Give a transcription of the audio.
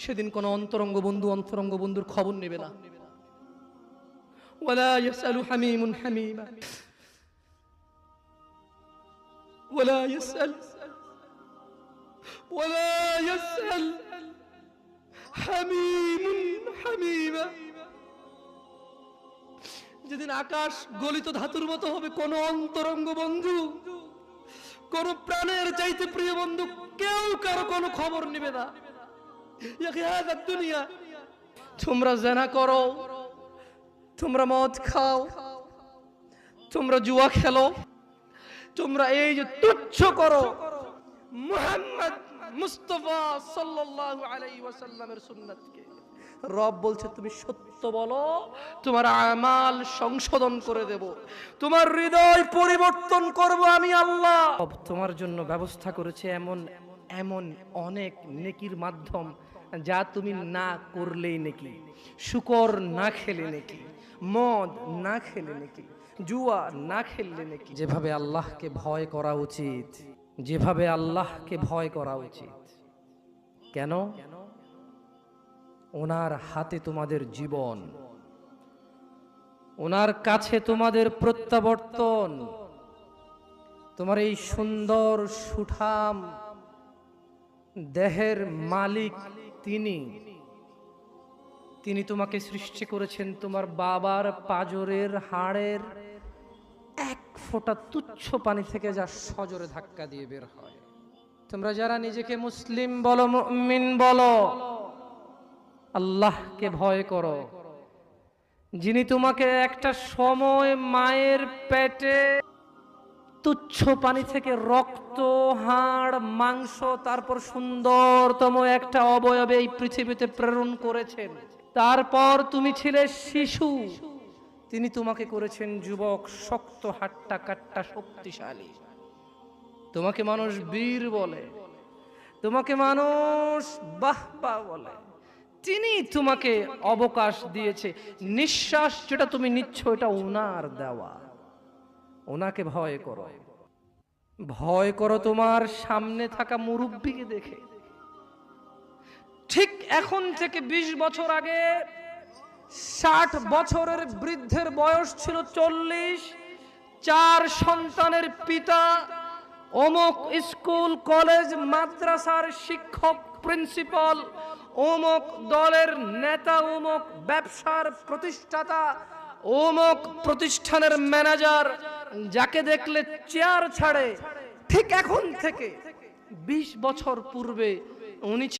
সেদিন কোন অন্তরঙ্গ বন্ধুর খবর নেবে না। ওয়ালা ইয়াসআলু হামিমুন হামিমা ওয়ালা ইয়াসআল হামিমুন হামিমা। যেদিন আকাশ গলিত ধাতুর মতো হবে, কোন অন্তরঙ্গ বন্ধু, কোন প্রাণের চাইতে প্রিয় বন্ধু কেউ কারো কোনো খবর নেবে না। দুনিয়া, তোমরা জেনা করো, তোমরা মদ খাও, তোমরা জুয়া খেলো, তোমরা এই যে তুচ্ছ করো মুহাম্মদ মুস্তাফা সাল্লাল্লাহু আলাইহি ওয়াসাল্লামের সুন্নাতকে। রব বলছে তুমি সত্য বলো, তোমার আমাল সংশোধন করে দেব, তোমার হৃদয় পরিবর্তন করব আমি আল্লাহ। তোমার জন্য ব্যবস্থা করেছে এমন এমন অনেক নেকির মাধ্যম যা তুমি না করলেই নেকি। শুকর না খেলে নেকি, মদ না খেলে নেকি, জুয়া না খেললে নেকি। যেভাবে আল্লাহকে ভয় করা উচিত, যেভাবে আল্লাহকে ভয় করা উচিত। কেন? ওনার হাতে তোমাদের জীবন, ওনার কাছে তোমাদের প্রত্যাবর্তন। তোমার এই সুন্দর সুঠাম দেহের মালিক তিনি তোমাকে সৃষ্টি করেছেন তোমার বাবার পাঁজরের হাড়ের এক ফোঁটা তুচ্ছ পানি থেকে যা সজোরে ধাক্কা দিয়ে বের হয়। তোমরা যারা নিজেকে মুসলিম বলো, মুমিন বলো, আল্লাহকে ভয় করো, যিনি তোমাকে একটা সময় মায়ের পেটে তুচ্ছ পানি থেকে রক্ত, হাড়, মাংস, তারপর সুন্দরতম একটা অবয়বে এই পৃথিবীতে প্রেরণ করেছেন। তারপর তুমি ছিলে শিশু, তিনি তোমাকে করেছেন যুবক, শক্ত হাট্টা কাট্টা শক্তিশালী। তোমাকে মানুষ বীর বলে, তোমাকে মানুষ বাহবা বলে। তিনি তোমাকে অবকাশ দিয়েছে। নিঃশ্বাস যেটা তুমি নিচ্ছ এটা ওনার দেওয়া। ওনাকে ভয় করো। ভয় করো তোমার সামনে থাকা মুরব্বিকে দেখে। ঠিক এখন থেকে 20 বছর আগে 60 বছরের বৃদ্ধের বয়স ছিল 40, 4 সন্তানের পিতা, অমুক স্কুল কলেজ মাদ্রাসার শিক্ষক, প্রিন্সিপাল, অমুক দলের নেতা, অমুক ব্যবসার প্রতিষ্ঠাতা, অমুক প্রতিষ্ঠানের ম্যানেজার, যাকে দেখলে চেয়ার ছাড়ে। ঠিক এখন থেকে 20 বছর পূর্বে উনি